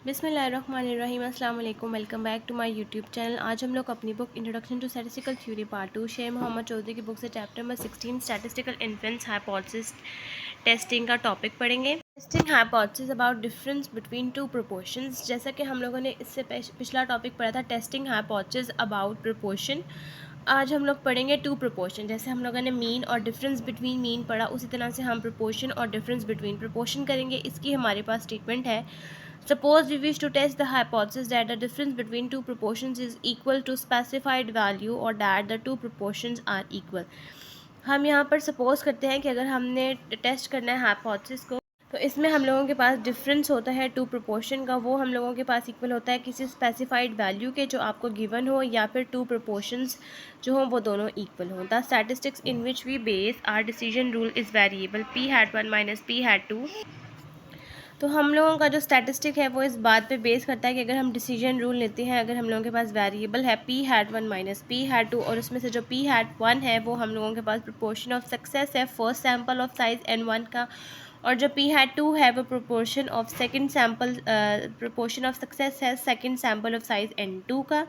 बिस्मिल्लाहिर्रहमानिर्रहीम, अस्सलाम वालेकुम। Welcome back to my YouTube channel. आज हम लोग अपनी book introduction to statistical theory part 2 Sheikh Mohammad Chaudhry की बुक से chapter number 16 statistical inference hypothesis testing का टॉपिक पढ़ेंगे। Testing hypothesis about difference between two proportions. जैसा कि हम लोगों ने इससे पिछला टॉपिक पढ़ा था टेस्टिंग हाइपोथेसिस अबाउट प्रोपोर्शन। आज हम लोग पढ़ेंगे टू प्रोपोर्शन। जैसे हम लोगों ने मीन और डिफरेंस बिटवीन मीन पढ़ा, उसी तरह से हम प्रोपोर्शन और डिफरेंस बिटवीन प्रोपोर्शन करेंगे। इसकी हमारे पास स्टेटमेंट है, suppose we wish to test the hypothesis that the difference between two proportions is equal to specified value or that the two proportions are equal। हम यहाँ पर सपोज करते हैं कि अगर हमने टेस्ट करना है हाइपोथेसिस को, तो इसमें हम लोगों के पास डिफरेंस होता है टू प्रोपोर्शन का, वो हम लोगों के पास इक्वल होता है किसी स्पेसिफाइड वैल्यू के जो आपको गिवन हो, या फिर टू प्रोपोर्शंस जो हों वो दोनों इक्वल हों। The statistics in which we base our decision rule is variable p hat 1 minus p hat 2। तो हम लोगों का जो स्टैटिस्टिक है वो इस बात पे बेस करता है कि अगर हम डिसीजन रूल लेते हैं, अगर हम लोगों के पास वेरिएबल है P hat 1 minus p hat 2, और उसमें से जो पी हैट 1 है वो हम लोगों के पास प्रोपोर्शन ऑफ सक्सेस है first sample of size n1 का, और जो पी हैट 2 है वो proportion of second sample proportion of success है second sample of size n2 का,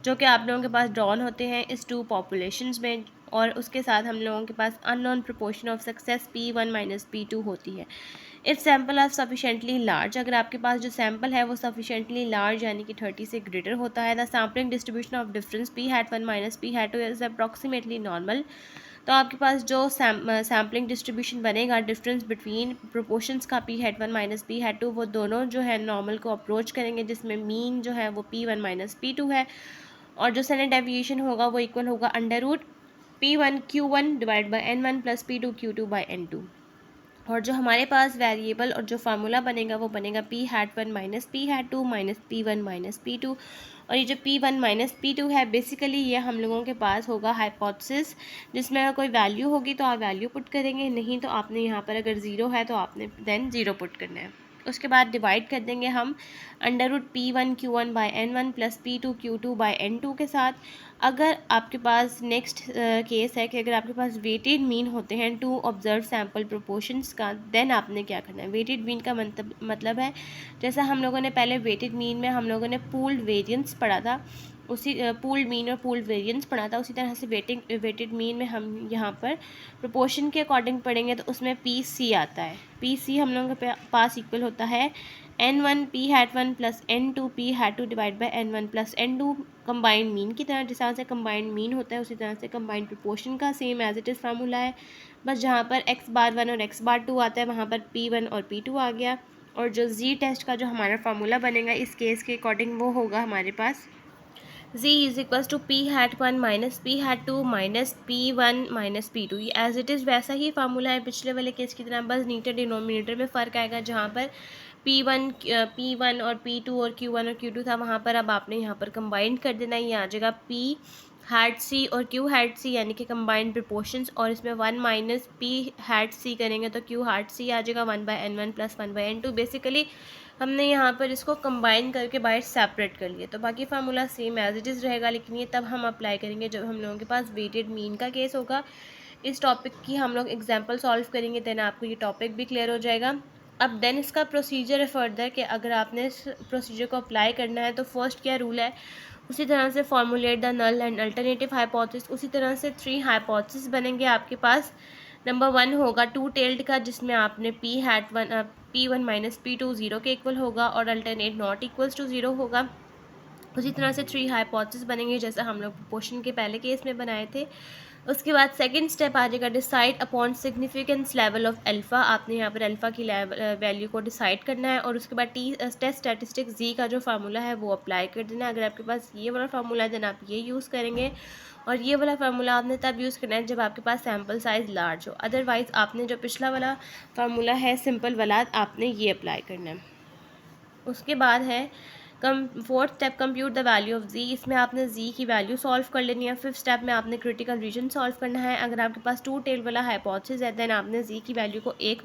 जो कि आप लोगों के पास ड्रॉन होते हैं इस टू पॉपुलेशंस में। और उसके साथ हम लोगों के पास unknown proportion of success p1 minus p2 होती है। If sample are sufficiently large, अगर आपके पास जो सैम्पल है वो सफिशेंटली लार्ज यानी कि 30 से ग्रेटर होता है, the sampling distribution of difference P hat 1 minus p hat 2 is approximately normal. तो आपके पास जो सैम्पलिंग डिस्ट्रीब्यूशन बनेगा डिफरेंस बिटवीन प्रोपोर्शंस का P hat 1 minus p hat 2, वो दोनों जो है नॉर्मल को अप्रोच करेंगे, जिसमें मीन जो है वो p1 माइनस p2 है, और जो स्टैंडर्ड डेविएशन होगा वो इक्वल होगा under root p1 q1 divide by n1 plus p2 q2 by n2। और जो हमारे पास वेरिएबल और जो फार्मूला बनेगा वो बनेगा P hat 1 minus p hat 2 minus p1 minus p2। और ये जो p1 माइनस p2 है बेसिकली ये हम लोगों के पास होगा हाइपोथेसिस, जिसमें अगर कोई वैल्यू होगी तो आप वैल्यू पुट करेंगे, नहीं तो आपने यहाँ पर अगर ज़ीरो है तो आपने देन ज़ीरो पुट करना है। उसके बाद डिवाइड कर देंगे हम under root p1 q1 by n1 plus p2 q2 by n2 के साथ। अगर आपके पास नेक्स्ट केस है कि अगर आपके पास वेटेड मीन होते हैं टू ऑब्जर्व सैम्पल प्रोपोर्शंस का, देन आपने क्या करना है। वेटेड मीन का मतलब है, जैसा हम लोगों ने पहले वेटेड मीन में हम लोगों ने पूल्ड वेरिएंस पढ़ा था, उसी पूल्ड मीन और पूल्ड वेरिएंस पढ़ा था, उसी तरह से वेटेड मीन में हम यहाँ पर प्रोपोर्शन के अकॉर्डिंग पढ़ेंगे, तो उसमें पी सी आता है। पी सी हम लोगों के पास इक्वल होता है n1 p hat 1 plus n2 p hat 2 divide by n1 plus n2 combined mean की तरह। जिस तरह से कंबाइंड मीन होता है उसी तरह से कंबाइंड प्रोपोर्शन का same as it is formula है, बस जहाँ पर x बार 1 और x बार 2 आता है वहाँ पर p1 और p2 आ गया। और जो z टेस्ट का जो हमारा फार्मूला बनेगा इस केस के अकॉर्डिंग वो होगा हमारे पास z is equals to p hat 1 minus p hat 2 minus p1 minus p2। ये एज इट इज़ वैसा ही फार्मूला है पिछले वाले केस की तरह, बस नीचे डिनोमिनेटर में फ़र्क आएगा, जहाँ पर P1 और P2 और Q1 और Q2 था, वहाँ पर अब आपने यहाँ पर कंबाइंड कर देना है। ये आ जाएगा P हैट C और Q हैट C यानी कि कंबाइंड प्रोपोर्शंस, और इसमें 1 माइनस P हैट C करेंगे तो Q हैट C आ जाएगा 1 by n1 plus 1 by n2। Basically हमने यहाँ पर इसको कंबाइन करके बाहर सेपरेट कर लिया, तो बाकी formula same as it is रहेगा, लेकिन ये तब हम अप्लाई करेंगे जब हम लोगों के पास वेटेड मीन का केस होगा। इस टॉपिक की हम लोग एग्जाम्पल सॉल्व करेंगे, देन आपको ये टॉपिक भी क्लियर हो जाएगा। अब देन इसका प्रोसीजर है फर्दर कि अगर आपने इस प्रोसीजर को अप्लाई करना है तो फर्स्ट क्या रूल है, उसी तरह से formulate the null and alternative hypothesis. उसी तरह से 3 हाइपोथेसिस बनेंगे आपके पास। नंबर 1 होगा टू टेल्ड का, जिसमें आपने p1 माइनस p2 ज़ीरो के इक्वल होगा और alternate not equals to zero होगा। उसी तरह से 3 हाइपोथेसिस बनेंगे जैसा हम लोग प्रोपोर्शन के पहले केस में बनाए थे। उसके बाद सेकंड स्टेप आ जाएगा decide upon significance level of alpha. आपने यहाँ पर अल्फ़ा की वैल्यू को डिसाइड करना है, और उसके बाद टेस्ट स्टैटिस्टिक्स जी का जो फार्मूला है वो अप्लाई कर देना है। अगर आपके पास ये वाला फार्मूला है देन आप ये यूज़ करेंगे, और ये वाला फार्मूला आपने तब यूज़ करना है जब आपके पास सैम्पल साइज़ लार्ज हो। अदरवाइज़ आपने जो पिछला वाला फार्मूला है सिंपल वाला, आपने ये अप्लाई करना है। उसके बाद है fourth step compute the value of G. इसमें आपने जी की वैल्यू सॉल्व कर लेनी है। फिफ्थ स्टेप में आपने क्रिटिकल रीजन सॉल्व करना है। अगर आपके पास टू टेल वाला हाइपोथेसिस है देन आपने जी की वैल्यू को एक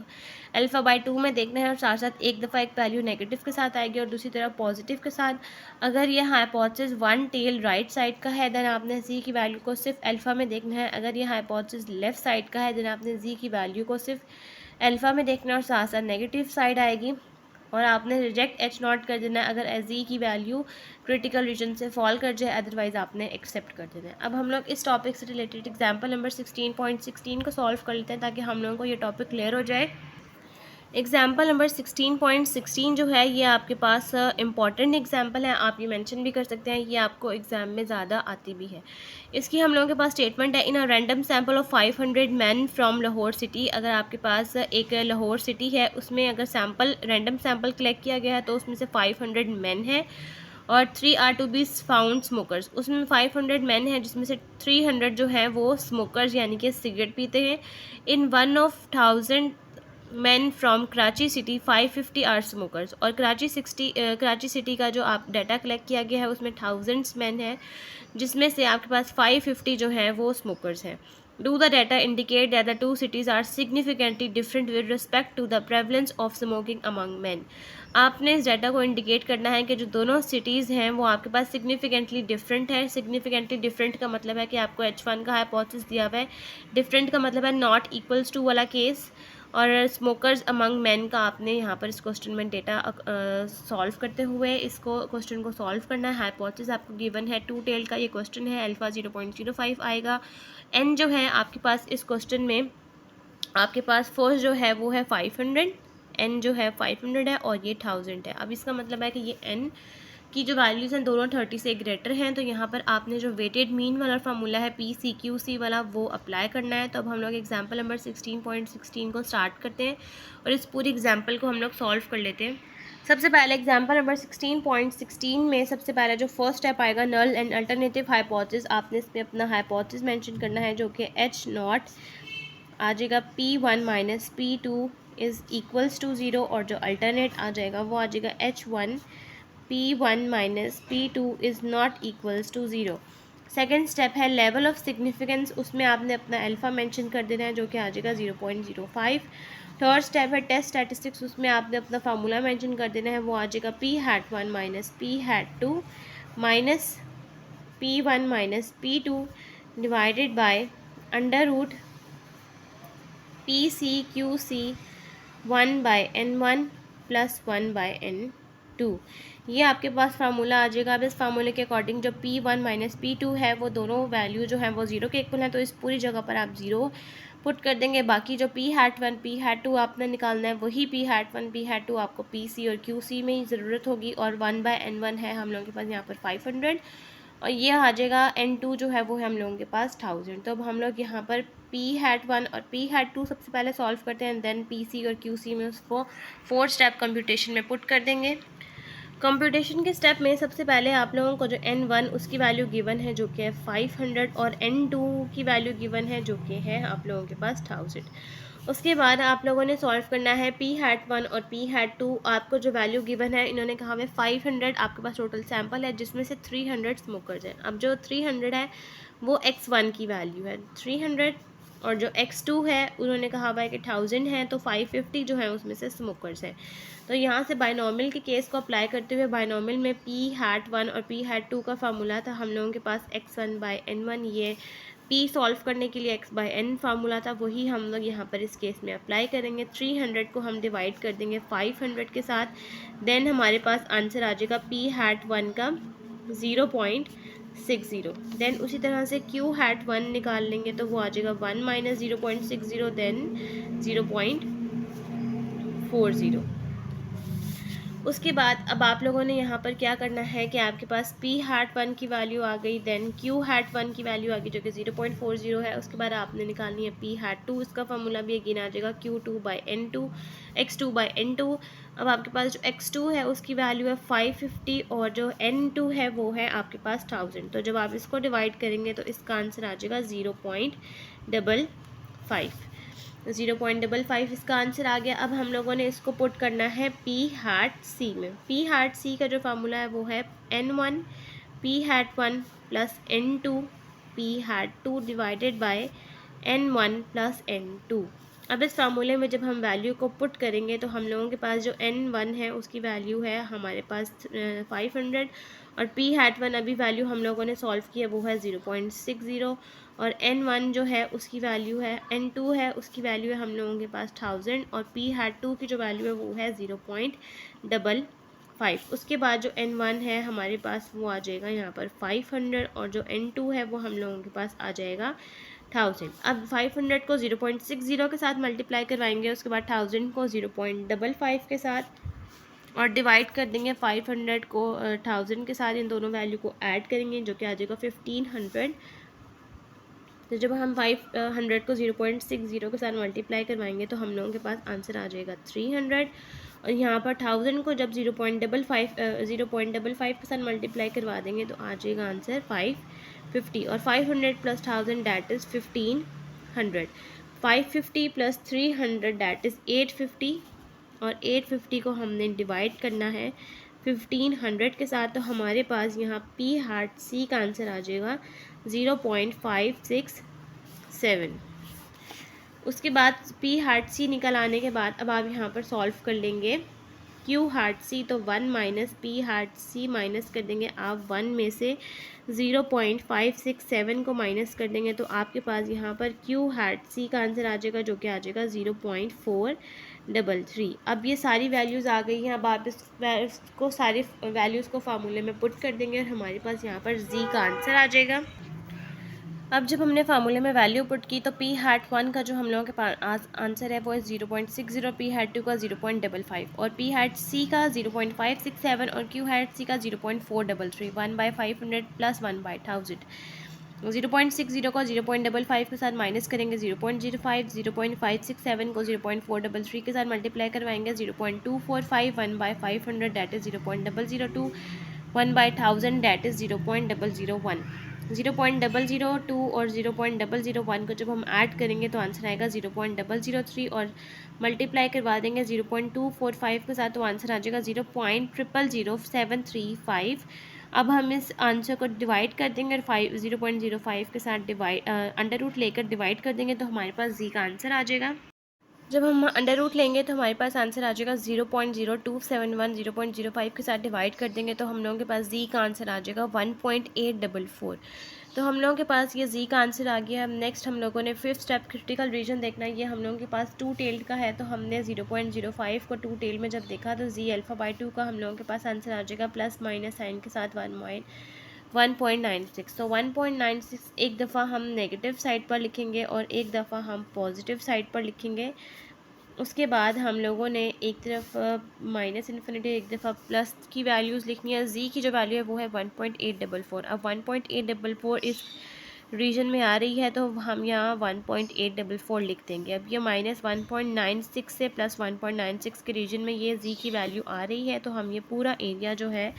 अल्फ़ा बाई 2 में देखना है, और साथ साथ एक दफ़ा एक वैल्यू नेगेटिव के साथ आएगी और दूसरी तरफ पॉजिटिव के साथ। अगर ये hypothesis one tail right side का है देन आपने जी की वैल्यू को सिर्फ अल्फ़ा में देखना है। अगर ये हाइपोथेसिस लेफ्ट साइड का है देन आपने जी की वैल्यू को सिर्फ अल्फ़ा में देखना है और साथ साथ नेगेटिव साइड आएगी। और आपने रिजेक्ट एच नॉट कर देना है अगर एजी की वैल्यू क्रिटिकल रीजन से फॉल कर जाए, अदरवाइज आपने एक्सेप्ट कर देना है। अब हम लोग इस टॉपिक से रिलेटेड एग्जाम्पल नंबर 16.16 को सॉल्व कर लेते हैं ताकि हम लोगों को ये टॉपिक क्लियर हो जाए। एग्जाम्पल नंबर 16.16 जो है ये आपके पास इंपॉर्टेंट एग्जाम्पल है, आप ये मेंशन भी कर सकते हैं, ये आपको एग्जाम में ज़्यादा आती भी है। इसकी हम लोगों के पास स्टेटमेंट है, in a random sample of 500 man from Lahore city. अगर आपके पास एक लाहौर सिटी है, उसमें अगर सैम्पल रैंडम सैम्पल कलेक्ट किया गया है तो उसमें से 500 मैन है और 3 are to be found smokers. उसमें 500 मैन है जिसमें से 300 जो है वो स्मोकर्स यानी कि सिगरेट पीते हैं। In 1 of 1000 man from Karachi city 550 are smokers. और कराची सिटी का जो आप डाटा कलेक्ट किया गया है उसमें 1000 मैन है जिसमें से आपके पास 550 जो है वो स्मोकर्स हैं। Do the data indicate that the two cities are significantly different with respect to the prevalence of smoking among man. आपने इस डाटा को इंडिकेट करना है कि जो दोनों सिटीज़ हैं वो आपके पास सिग्निफिकेंटली डिफरेंट है। सिग्निफिकेंटली डिफरेंट का मतलब है कि आपको H1 का हाइपोथेसिस दिया हुआ है, डिफरेंट का मतलब है नॉट इक्वल्स टू वाला केस, और स्मोकर्स अमंग मैन का आपने यहाँ पर इस क्वेश्चन में डेटा सॉल्व करते हुए इसको क्वेश्चन को सॉल्व करना है। हाइपोथेसिस आपको गिवन है, 2 टेल का ये क्वेश्चन है, अल्फा 0.05 आएगा। एन जो है आपके पास इस क्वेश्चन में आपके पास फर्स्ट जो है वो है 500, एन जो है 500 है और ये 1000 है। अब इसका मतलब है कि ये एन की जो वैल्यूज़ हैं दोनों 30 से ग्रेटर हैं, तो यहाँ पर आपने जो वेटेड मीन वाला फार्मूला है PCQC वाला वो अप्लाई करना है। तो अब हम लोग एग्जाम्पल नंबर 16.16 को स्टार्ट करते हैं और इस पूरी एग्जाम्पल को हम लोग सॉल्व कर लेते हैं। सबसे पहले एग्जाम्पल नंबर 16.16 में सबसे पहले जो फर्स्ट स्टेप आएगा नल एंड अल्टरनेटिव हाइपोथेसिस, आपने इसमें अपना हाइपोथेसिस मेंशन करना है जो कि H नॉट आ जाएगा P1 minus P2 is equals to 0 और जो अल्टरनेट आ जाएगा वो आ जाएगा H1 P1 minus P2 is not equals to 0। Second step है लेवल ऑफ सिग्निफिकेंस, उसमें आपने अपना अल्फ़ा मेंशन कर देना है जो कि आ जाएगा 0.05। थर्ड स्टेप है टेस्ट स्टैटिस्टिक्स, उसमें आपने अपना फार्मूला मेंशन कर देना है, वो आ जाएगा P hat1 minus P hat2 minus P1 minus P2 divided by under root PCQC 1/N1 plus 1/N2। ये आपके पास फार्मूला आ जाएगा। अब इस फार्मूले के अकॉर्डिंग जो P1 माइनस P2 है वो दोनों वैल्यू जो है वो 0 के इक्वल हैं, तो इस पूरी जगह पर आप 0 पुट कर देंगे। बाकी जो P hat1 P hat2 आपने निकालना है वही P hat1 P hat2 आपको PC और QC में ही ज़रूरत होगी, और 1/N1 है हम लोगों के पास यहाँ पर 500 और ये आ जाएगा N2 जो है वो है हम लोगों के पास 1000। तो अब हम लोग यहाँ पर P hat1 और P hat2 सबसे पहले सॉल्व करते हैं, देन PC और QC में उसको 4 स्टेप कंप्यूटेशन में पुट कर देंगे। कंप्यूटेशन के स्टेप में सबसे पहले आप लोगों को जो N1 उसकी वैल्यू गिवन है जो कि है 500 और N2 की वैल्यू गिवन है जो कि है आप लोगों के पास 1000। उसके बाद आप लोगों ने सॉल्व करना है P hat1 और P hat2, आपको जो वैल्यू गिवन है इन्होंने कहा है 500, आपके पास टोटल सैंपल है जिसमें से 300 स्मोकर्स हैं। अब जो 300 है वो X1 की वैल्यू है 300 और जो X2 है उन्होंने कहा हुआ है कि 1000 है, तो 550 जो है उसमें से स्मोकर्स है। तो यहाँ से बायनॉमियल के केस को अप्लाई करते हुए बायनॉमियल में P hat1 और P hat2 का फार्मूला था हम लोगों के पास X1/N1, ये P सॉल्व करने के लिए X/N फार्मूला था, वही हम लोग यहाँ पर इस केस में अप्लाई करेंगे। 300 को हम डिवाइड कर देंगे 500 के साथ, देन हमारे पास आंसर आ जाएगा P hat1 का 0.60। देन उसी तरह से Q hat1 निकाल लेंगे तो वो आ जाएगा 1 माइनस 0.60 देन 0.40। उसके बाद अब आप लोगों ने यहाँ पर क्या करना है कि आपके पास P hat1 की वैल्यू आ गई, देन Q hat1 की वैल्यू आ गई जो कि 0.40 है। उसके बाद आपने निकालनी है P hat2, इसका फार्मूला भी अगेन आ जाएगा Q2/N2 X2/N2। अब आपके पास जो X2 है उसकी वैल्यू है 550 और जो N2 है वो है आपके पास 1000। तो जब आप इसको डिवाइड करेंगे तो इसका आंसर आ जाएगा 0.55। 0.55 इसका आंसर आ गया। अब हम लोगों ने इसको पुट करना है P hat C में। P hat C का जो फार्मूला है वो है N1 P hat1 plus N2 P hat2 divided by N1 plus N2। अब इस फार्मूले में जब हम वैल्यू को पुट करेंगे तो हम लोगों के पास जो n1 है उसकी वैल्यू है हमारे पास 500 और p hat1 अभी वैल्यू हम लोगों ने सॉल्व किया वो है 0.60 और n1 जो है उसकी वैल्यू है n2 है उसकी वैल्यू है हम लोगों के पास 1000 और p hat2 की जो वैल्यू है वो है 0.55। उसके बाद जो n1 है हमारे पास वो आ जाएगा यहाँ पर 500 और जो n2 है वो हम लोगों के पास आ जाएगा 1000। अब 500 को 0.60 के साथ मल्टीप्लाई करवाएंगे, उसके बाद 1000 को 0.55 के साथ और डिवाइड कर देंगे 500 को 1000 के साथ। इन दोनों वैल्यू को ऐड करेंगे जो कि आ जाएगा 1500। तो जब हम 500 को 0.60 के साथ मल्टीप्लाई करवाएंगे तो हम लोगों के पास आंसर आ जाएगा 300 और यहाँ पर 1000 को जब 0.55 के साथ मल्टीप्लाई करवा देंगे तो आ जाएगा आंसर 550 और 500 plus 1000 that is 1500। 550 plus 300 that is 850 और 850 को हमने डिवाइड करना है 1500 के साथ। तो हमारे पास यहाँ p hat c का आंसर आ जाएगा 0.567। उसके बाद p hat c निकल आने के बाद अब आप यहाँ पर सॉल्व कर लेंगे q hat c, तो 1 minus p hat c minus कर देंगे आप 1 में से 0.567 को माइनस कर देंगे तो आपके पास यहाँ पर q hat c का आंसर आ जाएगा जो कि आ जाएगा 0.433। अब ये सारी वैल्यूज़ आ गई हैं। अब आप इसको सारी वैल्यूज़ को फार्मूले में पुट कर देंगे और हमारे पास यहाँ पर z का आंसर आ जाएगा। अब जब हमने फार्मूले में वैल्यू पुट की तो p hat1 का जो हम लोगों के पास आंसर है वो है 0.60, p hat2 का 0.55 और p hat c का 0.567 और q hat c का 0.433। 1/500 प्लस 1/1000। 0.60 को 0.55 के साथ माइनस करेंगे 0.05, 0.567 को 0.433 के साथ मल्टीप्लाई करवाएंगे 0.245, 1/500 दैट इज़ 0.002, 1/1000 दैट इज़ 0.001। 0.002 और 0.001 को जब हम ऐड करेंगे तो आंसर आएगा 0.003 और मल्टीप्लाई करवा देंगे 0.245 के साथ तो आंसर आ जाएगा 0.00735। अब हम इस आंसर को डिवाइड कर देंगे और 0.05 के साथ अंडर रूट लेकर डिवाइड कर देंगे तो हमारे पास जी का आंसर आ जाएगा। जब हम अंडर रूट लेंगे तो हमारे पास आंसर आ जाएगा 0.0271। 0.05 के साथ डिवाइड कर देंगे तो हम लोगों के पास जी का आंसर आ जाएगा 1.844। तो हम लोगों के पास ये जी का आंसर आ गया। नेक्स्ट हम लोगों ने फिफ्थ स्टेप क्रिटिकल रीजन देखना है। ये हम लोगों के पास 2 टेल्ड का है तो हमने 0.05 को 2 टेल में जब देखा तो जी α/2 का हम लोगों के पास आंसर आ जाएगा प्लस माइनस साइन के साथ 1.96। तो 1.96 एक दफ़ा हम नेगेटिव साइड पर लिखेंगे और एक दफ़ा हम पॉजिटिव साइड पर लिखेंगे। उसके बाद हम लोगों ने एक तरफ माइनस इन्फिनिटी एक दफ़ा प्लस की वैल्यूज़ लिखनी है। जी की जो वैल्यू है वो है 1.844। अब 1.844 इस रीजन में आ रही है तो हम यहाँ 1.844 लिख देंगे। अब ये माइनस 1.96 से प्लस 1.96 के रीजन में ये जी की वैल्यू आ रही है तो हम ये पूरा एरिया जो है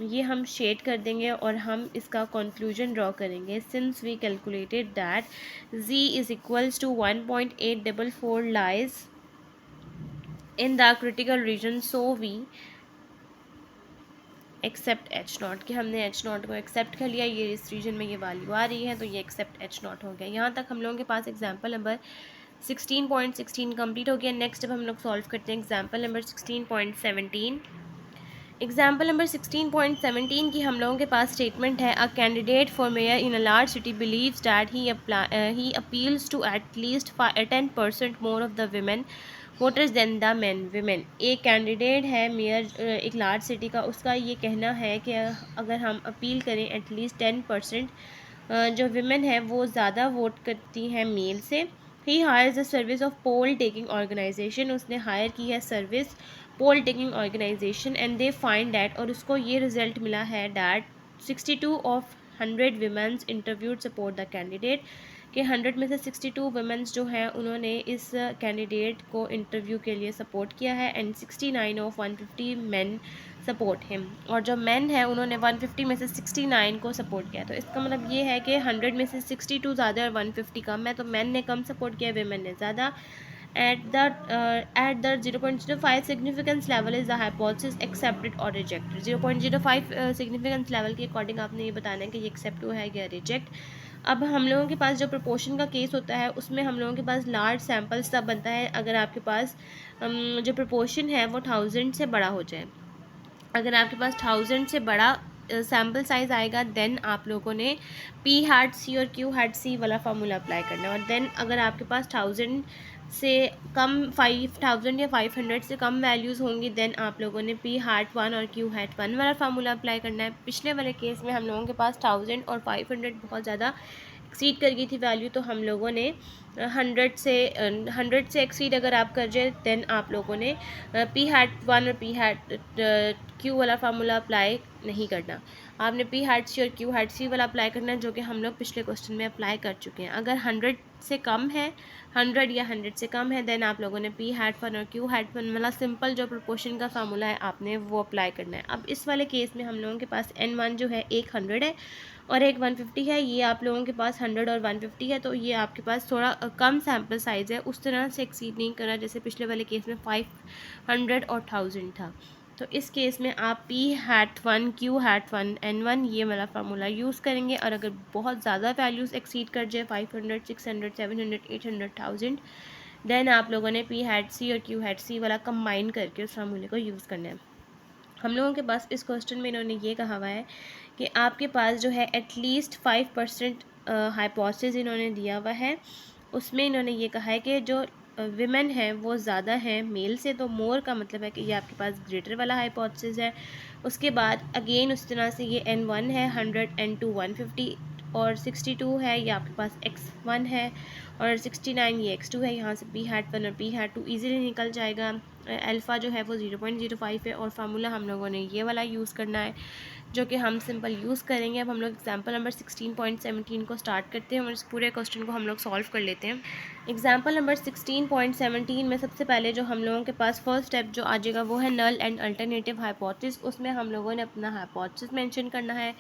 ये हम शेड कर देंगे और हम इसका कंक्लूजन ड्रॉ करेंगे। Since we calculated that z is equals to 1.844 lies in the critical region so we accept h0 कि हमने h0 को एक्सेप्ट कर लिया। ये इस रीजन में ये वैल्यू आ रही है तो ये एक्सेप्ट h0 हो गया। यहाँ तक हम लोगों के पास एग्जाम्पल नंबर 16.16 कंप्लीट हो गया। नेक्स्ट अब हम लोग सॉल्व करते हैं एग्जाम्पल नंबर 16.17। एग्जाम्पल नंबर 16.17 की हम लोगों के पास स्टेटमेंट है। A candidate for mayor in a large city believes that he appeals to at least 10% more of the women voters than the man women. एक कैंडिडेट है मेयर एक large city का, उसका ये कहना है कि अगर हम अपील करें एटलीस्ट 10% जो विमेन है वो ज़्यादा वोट करती हैं मेल से। He hires the service of poll taking organisation, उसने हायर की है service poll taking organisation and they find that, और उसको ये रिजल्ट मिला है that 62 of 100 women's interviewed support the candidate कि 100 में से 62 वुमेंस जो हैं उन्होंने इस कैंडिडेट को इंटरव्यू के लिए सपोर्ट किया है and 69 of 150 main support him, और जो मेन है उन्होंने 150 में से 69 को सपोर्ट किया। तो इसका मतलब ये है कि 100 में से 62 ज़्यादा और 150 कम है, तो मेन ने कम सपोर्ट किया, वेमेन ने ज़्यादा। at the 0.05 significance level is the hypothesis accepted or rejected। 0.05 significance level के अकॉर्डिंग आपने ये बताना है कि ये एक्सेप्ट हुआ है या रिजेक्ट। अब हम लोगों के पास जो प्रोपोर्शन का केस होता है उसमें हम लोगों के पास लार्ज सैम्पल्स तब बनता है अगर आपके पास जो प्रोपोर्शन है वो 1000 से बड़ा हो जाए। अगर आपके पास 1000 से बड़ा सैम्पल साइज़ आएगा देन आप लोगों ने पी हैट सी और क्यू हैट सी वाला फार्मूला अप्लाई करना है। और देन अगर आपके पास 1000 से कम 5000 या 500 से कम वैल्यूज़ होंगी देन आप लोगों ने पी हैट 1 और क्यू हैट 1 वाला फार्मूला अप्लाई करना है। पिछले वाले केस में हम लोगों के पास 1000 और 500 बहुत ज़्यादा एक्सीड कर गई थी वैल्यू, तो हम लोगों ने 100 से एक्सीड अगर आप कर जाए देन आप लोगों ने पी हैट 1 और पी हैट क्यू वाला फार्मूला अप्लाई नहीं करना। आपने पी हैट सी और क्यू हैट सी वाला अप्लाई करना है, जो कि हम लोग पिछले क्वेश्चन में अप्लाई कर चुके हैं। अगर 100 से कम है, 100 या 100 से कम है देन आप लोगों ने पी हैट 1 और क्यू हैट 1 वाला सिंपल जो प्रोपोर्शन का फार्मूला है आपने वो अप्लाई करना है। अब इस वाले केस में हम लोगों के पास N1 जो है एक 100 है और एक 150 है। ये आप लोगों के पास 100 और 150 है, तो ये आपके पास थोड़ा कम सैम्पल साइज़ है, उस तरह से एक्सीड नहीं करा जैसे पिछले वाले केस में 500 और 1000 था। तो इस केस में आप P hat 1 q hat 1 N1 ये वाला फार्मूला यूज़ करेंगे। और अगर बहुत ज़्यादा वैल्यूज़ एक्सीड कर जाए 500 600 700 800 1000 देन आप लोगों ने पी हैट सी और क्यू हैट सी वाला कंबाइन करके उस फार्मूले को यूज़ करना है। हम लोगों के पास इस क्वेश्चन में इन्होंने ये कहा हुआ है कि आपके पास जो है एटलीस्ट 5% हाइपोथेसिस इन्होंने दिया हुआ है। उसमें इन्होंने ये कहा है कि जो विमेन है वो ज़्यादा है मेल से, तो मोर का मतलब है कि ये आपके पास ग्रेटर वाला हाइपोथेसिस है। उसके बाद अगेन उस तरह से ये N1 है 100, N2 150 और 62 है ये आपके पास X1 है और 69 ये X2 है। यहाँ से पी हैट 1 और पी हैट 2 ईजिली निकल जाएगा। अल्फ़ा जो है वो 0.05 है और फार्मूला हम लोगों ने ये वाला यूज़ करना है जो कि हम सिंपल यूज़ करेंगे। अब हम लोग एग्जाम्पल नंबर 16.17 को स्टार्ट करते हैं और इस पूरे क्वेश्चन को हम लोग सॉल्व कर लेते हैं। एग्जाम्पल नंबर 16.17 में सबसे पहले जो हम लोगों के पास फर्स्ट स्टेप जो आ जाएगा वो है नल एंड अल्टरनेटिव हाइपोथेसिस। उसमें हम लोगों ने अपना हाइपोथेसिस मेंशन करना है,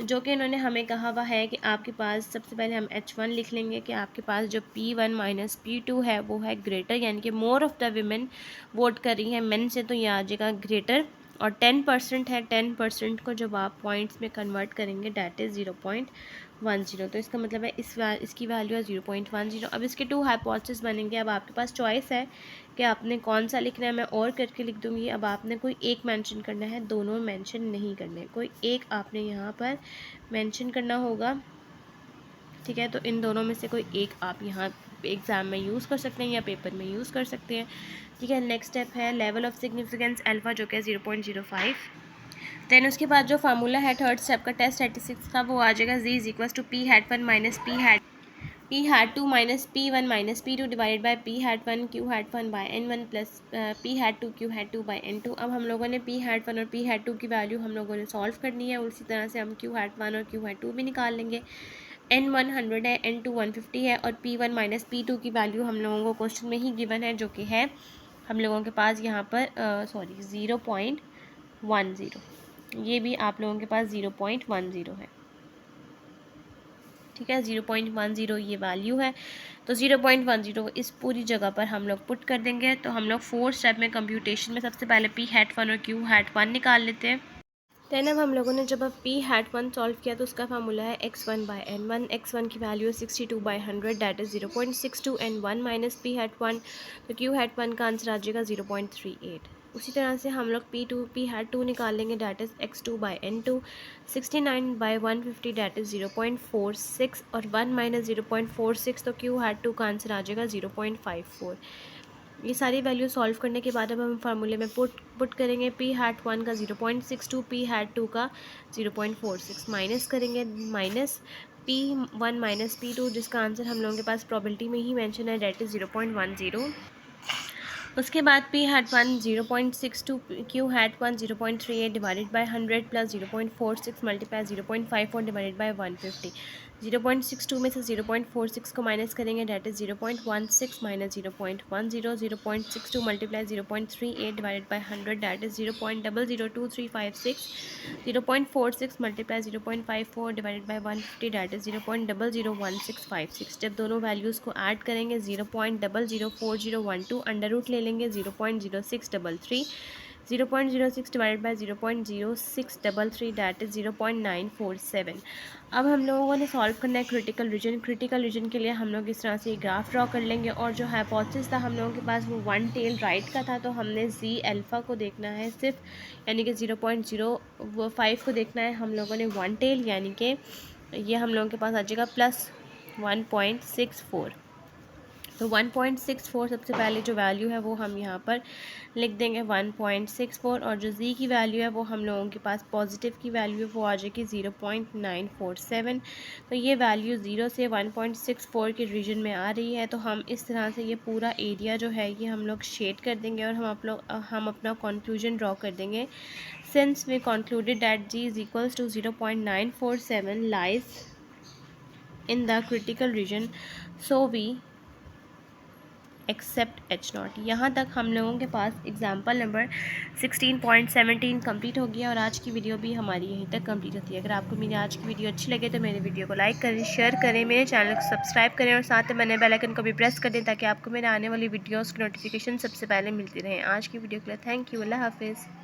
जो कि इन्होंने हमें कहा हुआ है कि आपके पास सबसे पहले हम H1 लिख लेंगे कि आपके पास जो P1 माइनस P2 है वो है ग्रेटर, यानी कि more of the women vote कर रही है मेन से, तो ये आ जाएगा ग्रेटर। और 10% है, 10% को जब आप पॉइंट्स में कन्वर्ट करेंगे डैट इज़ 0.10, तो इसका मतलब है इसकी वैल्यू है 0.10। अब इसके 2 हाइपोथेसिस बनेंगे। अब आपके पास चॉइस है कि आपने कौन सा लिखना है, मैं और करके लिख दूँगी। अब आपने कोई एक मेंशन करना है, दोनों मेंशन नहीं करने, कोई एक आपने यहाँ पर मेंशन करना होगा, ठीक है। तो इन दोनों में से कोई एक आप यहाँ एग्ज़ाम में यूज़ कर सकते हैं या पेपर में यूज़ कर सकते हैं, ठीक है। नेक्स्ट स्टेप है लेवल ऑफ सिग्निफिकेंस अल्फ़ा जो कि है 0.05। देन उसके बाद जो फार्मूला है थर्ड स्टेप का टेस्ट स्टैटिस्टिक्स का वो आ जाएगा Z equals to p hat 1 minus p hat 2 minus P1 minus P2 divided by p hat 1 q hat 1 by N1 plus p hat 2 q hat 2 by N2। अब हम लोगों ने P hat 1 और P hat 2 की value हम लोगों ने solve करनी है, उसी तरह से हम क्यू हैट 1 और क्यू हैट 2 भी निकाल लेंगे। N1 100 है, N2 150 है और P1 माइनस P2 की वैल्यू हम लोगों को क्वेश्चन में ही गिवन है, जो कि है हम लोगों के पास यहाँ पर 0.10। ये भी आप लोगों के पास 0.10 है, ठीक है। 0.10 ये वैल्यू है, तो 0.10 इस पूरी जगह पर हम लोग पुट कर देंगे। तो हम लोग 4 स्टेप में कंप्यूटेशन में सबसे पहले पी हैट 1 और क्यू हैट 1 निकाल लेते हैं। देन अब हम लोगों ने जब अब पी हैट 1 सॉल्व किया तो उसका फार्मूला है X1 बाई N1। X1 की वैल्यू है 62 by 100 that is 0.62 N1 minus p hat 1, तो क्यू हैट 1 का आंसर आ जाएगा 0.38। उसी तरह से हम लोग पी हैट 2 निकाल लेंगे that is X2 by N2। 69 by 150 that is 0.46 और 1 माइनस 0.46, तो क्यू हैट 2 का आंसर आ जाएगा 0.54। ये सारी वैल्यू सॉल्व करने के बाद अब हम फार्मूले में पुट करेंगे पी हैट 1 का 0.62, पी हैट 2 का 0.46 माइनस करेंगे, माइनस P1 माइनस P2 जिसका आंसर हम लोगों के पास प्रोबेबिलिटी में ही मेंशन है डैट इज़ 0.10। उसके बाद P hat 1 0.62, Q hat 1 0.38 divided by 100 plus 0.46 multiply 0.54 divided by 150। 0.62 में से 0.46 को माइनस करेंगे that is 0.16 minus 0.10। 0.62 multiply 0.38 divided by 100 that is 0.002356। 0.46 multiply 0.54 divided by 150 that is 0.001656। जब दोनों वैल्यूज़ को ऐड करेंगे 0.004012 अंडर रूट ले लेंगे 0.0633 0.06 डिवाइडेड बाई 0.0633 दैट इज़ 0.947। अब हम लोगों ने सॉल्व करना है क्रिटिकल रीजन। क्रिटिकल रीजन के लिए हम लोग इस तरह से ग्राफ ड्रॉ कर लेंगे, और जो हाइपोथेसिस था हम लोगों के पास वो वन टेल राइट का था, तो हमने जी अल्फ़ा को देखना है सिर्फ, यानी कि 0.05 को देखना है हम लोगों ने वन टेल, यानी कि ये हम लोगों के पास आ जाएगा +1.64। तो 1.64 सबसे पहले जो वैल्यू है वो हम यहाँ पर लिख देंगे 1.64, और जो z की वैल्यू है वो हम लोगों के पास पॉजिटिव की वैल्यू है वो आ जाएगी 0.947। तो ये वैल्यू 0 से 1.64 के रीजन में आ रही है। तो हम इस तरह से ये पूरा एरिया जो है ये हम लोग शेड कर देंगे, और हम अपना कंक्लूजन ड्रॉ कर देंगे। Since we concluded that g is equals to 0.947 lies in the critical region, so we accept H0। यहाँ तक हम लोगों के पास एग्जाम्पल नंबर 16.17 कंप्लीट हो गया, और आज की वीडियो भी हमारी यहीं तक कंप्लीट होती है। अगर आपको मेरी आज की वीडियो अच्छी लगे तो मेरे वीडियो को लाइक करें, शेयर करें, मेरे चैनल को सब्सक्राइब करें, और साथ में मैंने बेल आइकन को भी प्रेस कर दें ताकि आपको मेरे आने वाली वीडियोज़ की नोटिफिकेशन सबसे पहले मिलती रहे। आज की वीडियो के लिए थैंक यू। अल्लाह हाफिज़।